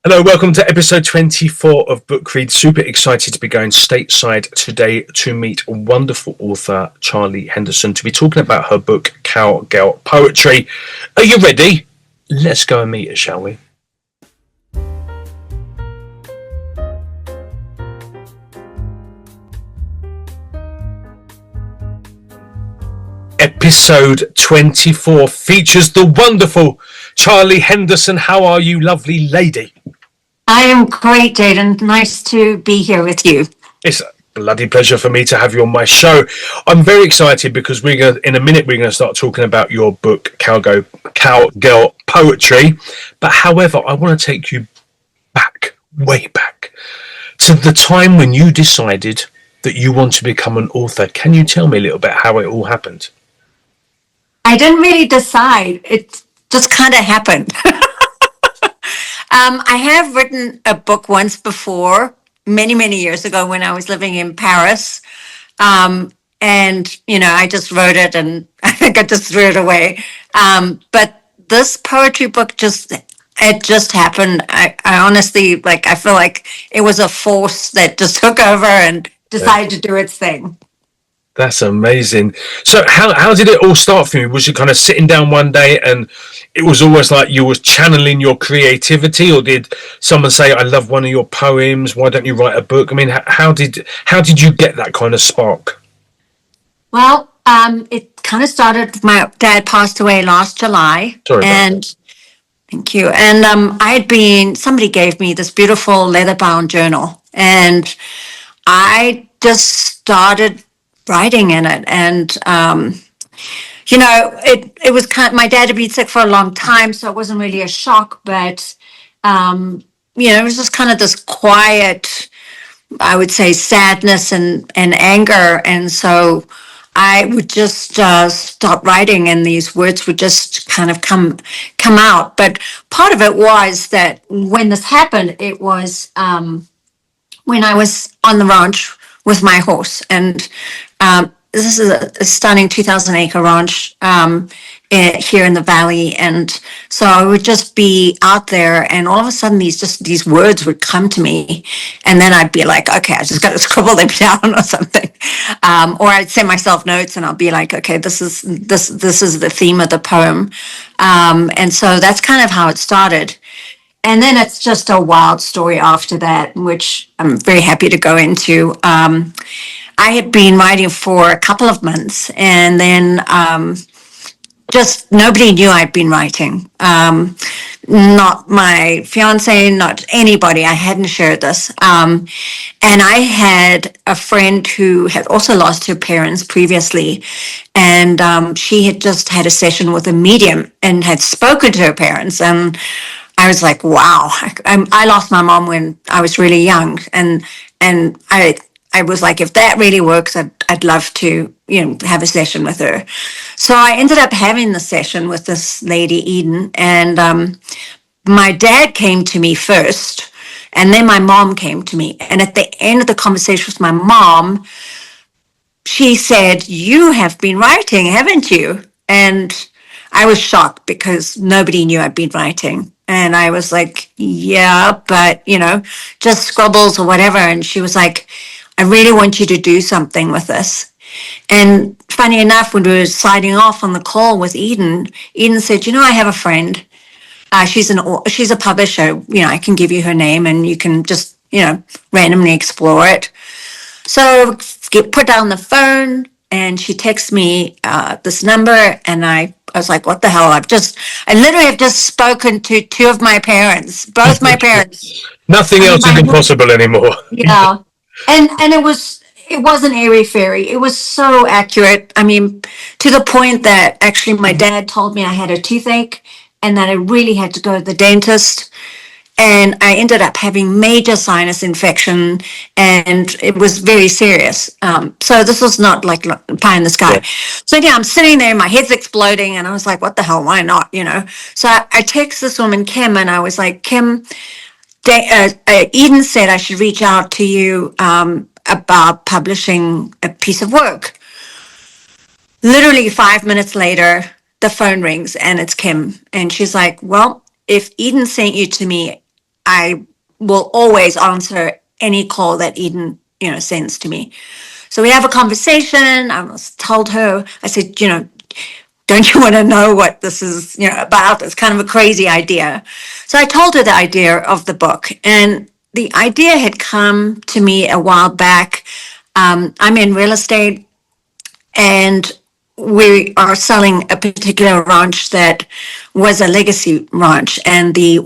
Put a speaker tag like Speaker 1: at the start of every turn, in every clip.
Speaker 1: Hello, welcome to episode 24 of Book Read. Super excited to be going stateside today to meet wonderful author Charlie Henderson to be talking about her book Cowgirl Poetry. Are you ready? Let's go and meet her, shall we? Episode 24 features the wonderful Charlie Henderson. How are you, lovely lady?
Speaker 2: I am great, Jaden. Nice to be here with you.
Speaker 1: It's a bloody pleasure for me to have you on my show. I'm very excited because in a minute we're going to start talking about your book, Cowgirl Poetry. But however, I want to take you back, way back, to the time when you decided that you want to become an author. Can you tell me a little bit how it all happened?
Speaker 2: I didn't really decide. It just kind of happened. I have written a book once before, many, many years ago when I was living in Paris. And, I just wrote it and I think I just threw it away. But this poetry book it just happened. I honestly, I feel like it was a force that just took over and decided to do its thing.
Speaker 1: That's amazing. So how did it all start for you? Was you kind of sitting down one day and it was almost like you were channeling your creativity, or did someone say, I love one of your poems, why don't you write a book? I mean, how did you get that kind of spark?
Speaker 2: Well, it kind of started, my dad passed away last July.
Speaker 1: Sorry.
Speaker 2: Thank you. And somebody gave me this beautiful leather-bound journal, and I just started writing in it. And, it was my dad had been sick for a long time, so it wasn't really a shock, but, it was just kind of this quiet, I would say, sadness and anger. And so I would just start writing, and these words would just kind of come out. But part of it was that when this happened, it was when I was on the ranch with my horse. And this is a stunning 2,000-acre ranch here in the valley. And so I would just be out there, and all of a sudden these words would come to me. And then I'd be like, okay, I just got to scribble them down or something. Or I'd send myself notes and I'll be like, okay, this is the theme of the poem. And so that's kind of how it started. And then it's just a wild story after that, which I'm very happy to go into. I had been writing for a couple of months, and then just nobody knew I'd been writing. Not my fiance, not anybody. I hadn't shared this. And I had a friend who had also lost her parents previously, and she had just had a session with a medium and had spoken to her parents. And I was like, wow, I lost my mom when I was really young. And I was like, if that really works, I'd love to, have a session with her. So I ended up having the session with this lady, Eden. And my dad came to me first, and then my mom came to me. And at the end of the conversation with my mom, she said, you have been writing, haven't you? And I was shocked because nobody knew I'd been writing. And I was like, yeah, but, just scribbles or whatever. And she was like, I really want you to do something with this. And funny enough, when we were signing off on the call with Eden said, I have a friend. She's a publisher. I can give you her name and you can just, randomly explore it. So put down the phone, and she texts me this number, and I was like, what the hell? I literally have just spoken to two of my parents, both my parents.
Speaker 1: Nothing else is impossible anymore.
Speaker 2: Yeah. And it wasn't airy-fairy. It was so accurate. I mean, to the point that actually my dad told me I had a toothache and that I really had to go to the dentist. And I ended up having major sinus infection, and it was very serious. So this was not like pie in the sky. Yeah. So I'm sitting there, my head's exploding, and I was like, what the hell, why not, So I text this woman, Kim, and I was like, Kim, Eden said I should reach out to you about publishing a piece of work. Literally 5 minutes later, the phone rings, and it's Kim. And she's like, well, if Eden sent you to me, I will always answer any call that Eden, sends to me. So we have a conversation. I told her, I said, don't you want to know what this is, about? It's kind of a crazy idea. So I told her the idea of the book, and the idea had come to me a while back. I'm in real estate, and we are selling a particular ranch that was a legacy ranch, and the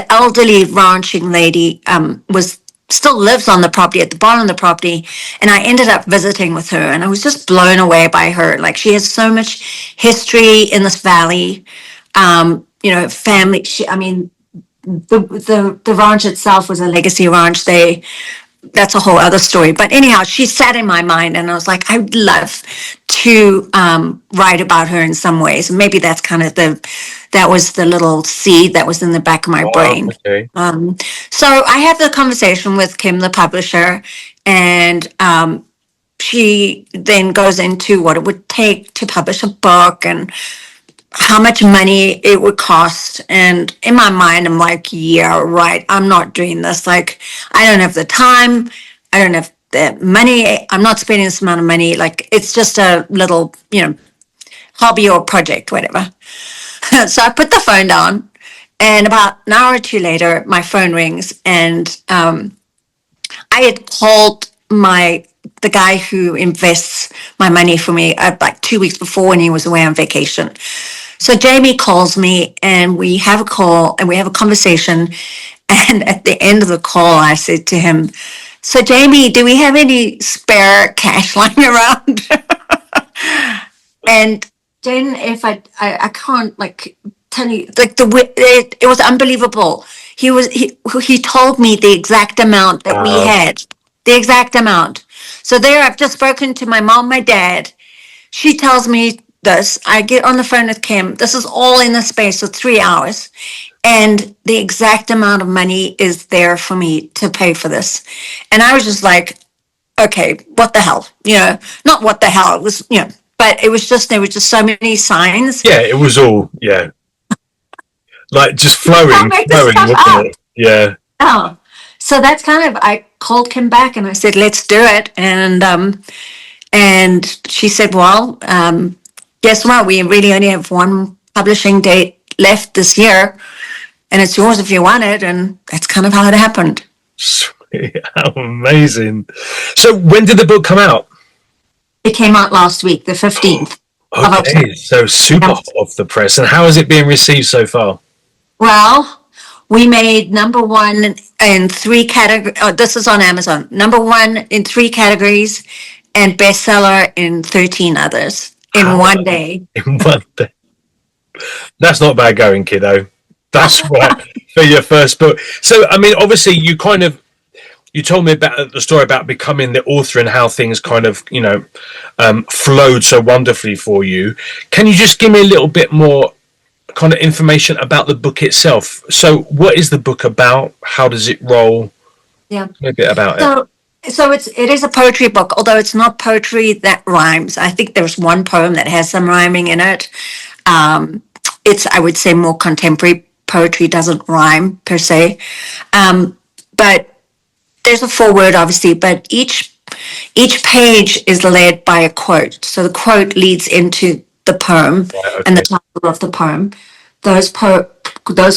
Speaker 2: elderly ranching lady was still lives on the property, at the bottom of the property, and I ended up visiting with her, and I was just blown away by her. Like, she has so much history in this valley. Family. The ranch itself was a legacy ranch. That's a whole other story. But anyhow, she sat in my mind, and I was like, I'd love to write about her in some ways. Maybe that's kind of that was the little seed that was in the back of my brain.
Speaker 1: Okay.
Speaker 2: So I had the conversation with Kim, the publisher, and she then goes into what it would take to publish a book and how much money it would cost. And in my mind, I'm like, yeah, right, I'm not doing this. Like, I don't have the time. I don't have the money. I'm not spending this amount of money. Like, it's just a little, hobby or project, whatever. So I put the phone down, and about an hour or two later, my phone rings, and I had called the guy who invests my money for me like 2 weeks before, when he was away on vacation. So Jamie calls me, and we have a call, and we have a conversation. And at the end of the call, I said to him, so Jamie, do we have any spare cash lying around? And Jaden, if I can't tell you, it was unbelievable. He told me the exact amount that we had, the exact amount. So there, I've just spoken to my mom, my dad. She tells me this. I get on the phone with Kim. This is all in the space of 3 hours. And the exact amount of money is there for me to pay for this. And I was just like, okay, what the hell? Not what the hell. It was, but it was just, there were just so many signs.
Speaker 1: Yeah, it was all, like just flowing,
Speaker 2: wasn't
Speaker 1: it? Yeah.
Speaker 2: Oh, so that's kind of, I called Kim back, and I said, let's do it. And she said, well, guess what? We really only have one publishing date left this year, and it's yours if you want it. And that's kind of how it happened.
Speaker 1: Sweet. How amazing. So when did the book come out?
Speaker 2: It came out last week, the 15th.
Speaker 1: Okay, so super hot off the press. And how is it being received so far?
Speaker 2: Well, we made number one in 3 categories. Oh, this is on Amazon. Number one in 3 categories, and bestseller in 13 others in one day.
Speaker 1: In one day. That's not bad going, kiddo. That's right, for your first book. So, I mean, obviously, you told me about the story about becoming the author and how things kind of, flowed so wonderfully for you. Can you just give me a little bit more kind of information about the book itself? So what is the book about? How does it roll?
Speaker 2: Yeah.
Speaker 1: A bit about it.
Speaker 2: So it is a poetry book, although it's not poetry that rhymes. I think there's one poem that has some rhyming in it. It's, I would say, more contemporary poetry, doesn't rhyme per se. But there's a foreword, obviously, but each page is led by a quote. So the quote leads into the poem, and the title of the poem. Those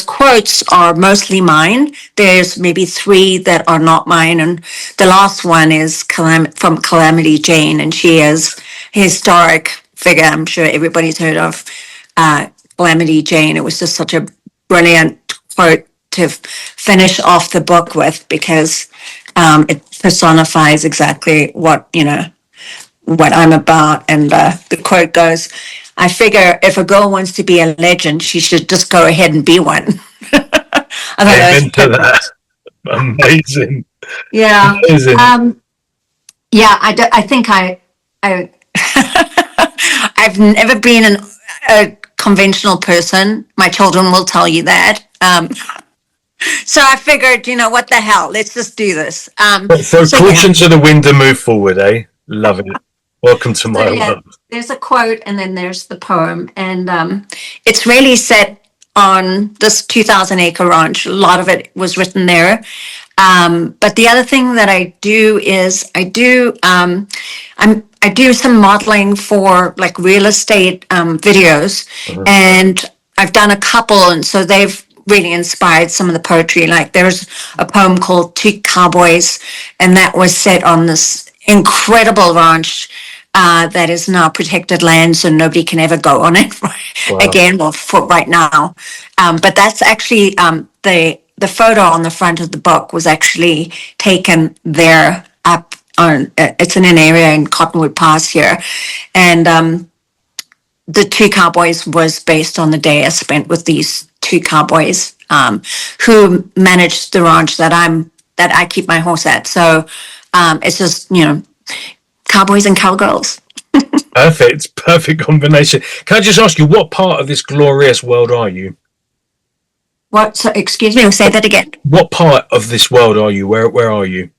Speaker 2: quotes are mostly mine. There's maybe 3 that are not mine, and the last one is from Calamity Jane, and she is a historic figure. I'm sure everybody's heard of Calamity Jane. It was just such a brilliant quote to finish off the book with, because it personifies exactly what I'm about. And the quote goes, I figure if a girl wants to be a legend, she should just go ahead and be one.
Speaker 1: Amen to that. Amazing.
Speaker 2: Yeah.
Speaker 1: Amazing.
Speaker 2: I think I've never been a conventional person. My children will tell you that. So I figured, what the hell? Let's just do this.
Speaker 1: So caution to the wind and move forward, eh? Love it. Welcome to my world.
Speaker 2: There's a quote, and then there's the poem, and it's really set on this 2,000-acre ranch. A lot of it was written there. But the other thing that I do is I do some modeling for like real estate videos, and I've done a couple, and so they've really inspired some of the poetry. Like there's a poem called Two Cowboys, and that was set on this incredible ranch that is now protected land, so nobody can ever go on it again, well, for right now. But that's actually the photo on the front of the book was actually taken there up on. It's in an area in Cottonwood Pass here, and the Two Cowboys was based on the day I spent with these two cowboys who managed the ranch that I keep my horse at. So it's just, cowboys and cowgirls.
Speaker 1: Perfect combination. Can I just ask you, what part of this glorious world are you?
Speaker 2: What? So, excuse me, say that again.
Speaker 1: What part of this world are you? Where are you?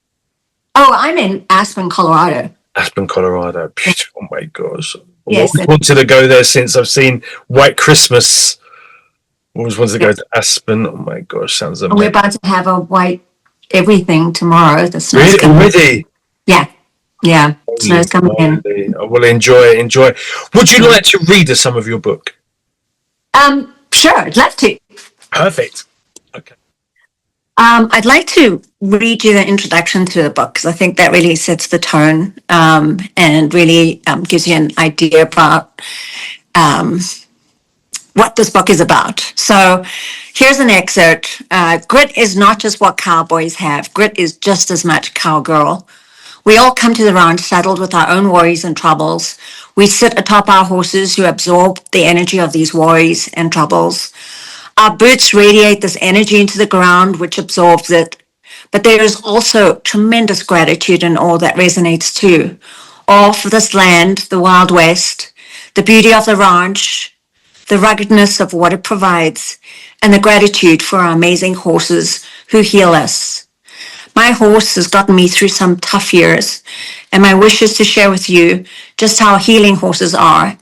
Speaker 2: Oh, I'm in Aspen, Colorado.
Speaker 1: Aspen, Colorado. Beautiful. Oh my gosh.
Speaker 2: Yes.
Speaker 1: I wanted to go there since I've seen White Christmas. Always wanted to go to Aspen. Oh my gosh, sounds amazing.
Speaker 2: We're about to have a white everything tomorrow. The snow's
Speaker 1: Really?
Speaker 2: coming.
Speaker 1: Already?
Speaker 2: Yeah. Snow's coming in.
Speaker 1: I will enjoy. Would you like to read us some of your book?
Speaker 2: Sure, I'd love to.
Speaker 1: Perfect. Okay.
Speaker 2: I'd like to read you the introduction to the book because I think that really sets the tone and really gives you an idea about what this book is about. So here's an excerpt. Grit is not just what cowboys have. Grit is just as much cowgirl. We all come to the ranch saddled with our own worries and troubles. We sit atop our horses who absorb the energy of these worries and troubles. Our boots radiate this energy into the ground, which absorbs it. But there is also tremendous gratitude and awe that resonates too. Awe for this land, the Wild West, the beauty of the ranch, the ruggedness of what it provides, and the gratitude for our amazing horses who heal us. My horse has gotten me through some tough years, and my wish is to share with you just how healing horses are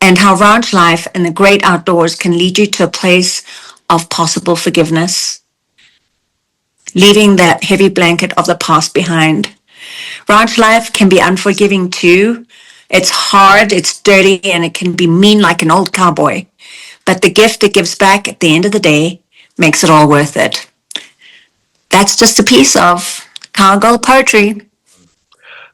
Speaker 2: and how ranch life and the great outdoors can lead you to a place of possible forgiveness, leaving that heavy blanket of the past behind. Ranch life can be unforgiving too. It's hard, it's dirty, and it can be mean like an old cowboy. But the gift it gives back at the end of the day makes it all worth it. That's just a piece of Cowgirl Poetry.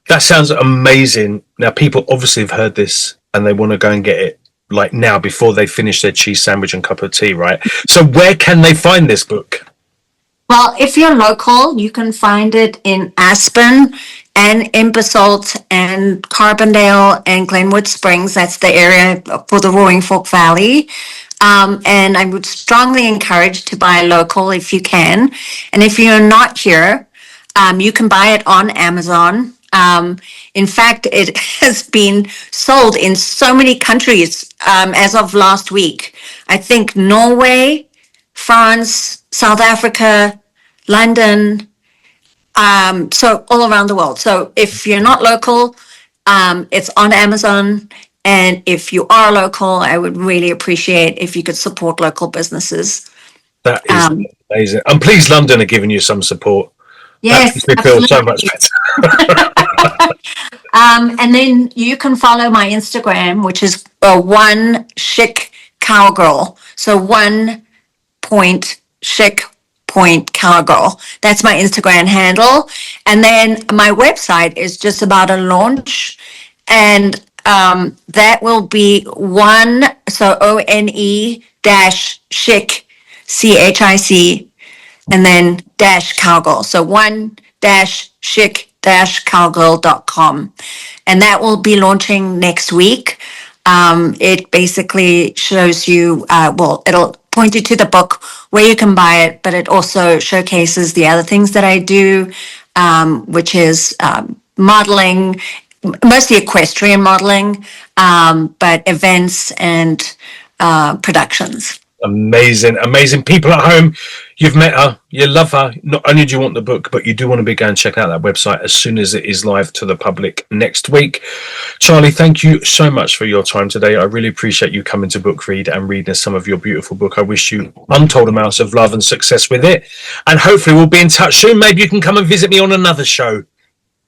Speaker 1: That sounds amazing. Now, people obviously have heard this and they want to go and get it like now before they finish their cheese sandwich and cup of tea, right? So where can they find this book?
Speaker 2: Well, if you're local, you can find it in Aspen and in Basalt and Carbondale and Glenwood Springs. That's the area for the Roaring Fork Valley. And I would strongly encourage to buy local if you can. And if you're not here, you can buy it on Amazon. In fact, it has been sold in so many countries as of last week. I think Norway, France, South Africa, London, so all around the world. So if you're not local, it's on Amazon. And if you are local, I would really appreciate if you could support local businesses.
Speaker 1: That is amazing. I'm pleased London are giving you some support.
Speaker 2: Yes,
Speaker 1: that feels so much better.
Speaker 2: And then you can follow my Instagram, which is one chic cowgirl. So 1.chic.cowgirl. That's my Instagram handle. And then my website is just about a launch. And that will be one, so ONE dash chic, CHIC, and then dash cowgirl. So one dash chic dash cowgirl.com. And that will be launching next week. It basically shows you, it'll point you to the book where you can buy it, but it also showcases the other things that I do, which is modeling, mostly equestrian modeling, but events and productions.
Speaker 1: Amazing, amazing. People at home, you've met her, you love her. Not only do you want the book, but you do want to be going and check out that website as soon as it is live to the public next week. Charlie, thank you so much for your time today. I really appreciate you coming to Book Read and reading some of your beautiful book. I wish you untold amounts of love and success with it. And hopefully we'll be in touch soon. Maybe you can come and visit me on another show.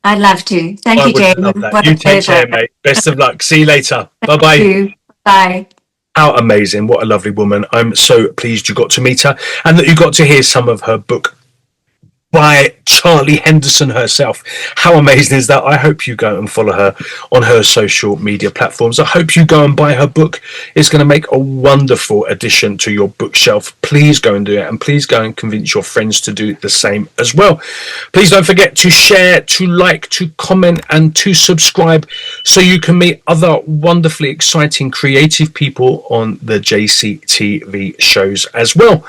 Speaker 2: I'd love to. Thank you, Jaden.
Speaker 1: You take care, mate. Best of luck. See you later. Bye-bye.
Speaker 2: Bye.
Speaker 1: How amazing. What a lovely woman. I'm so pleased you got to meet her and that you got to hear some of her book by Charlie Henderson herself. How amazing is that? I hope you go and follow her on her social media platforms. I hope you go and buy her book. It's going to make a wonderful addition to your bookshelf. Please go and do it, and please go and convince your friends to do the same as well. Please don't forget to share, to like, to comment, and to subscribe so you can meet other wonderfully exciting creative people on the JCTV shows as well.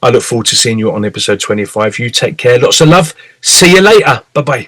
Speaker 1: I look forward to seeing you on episode 25. You take care. Lots of love. See you later. Bye-bye.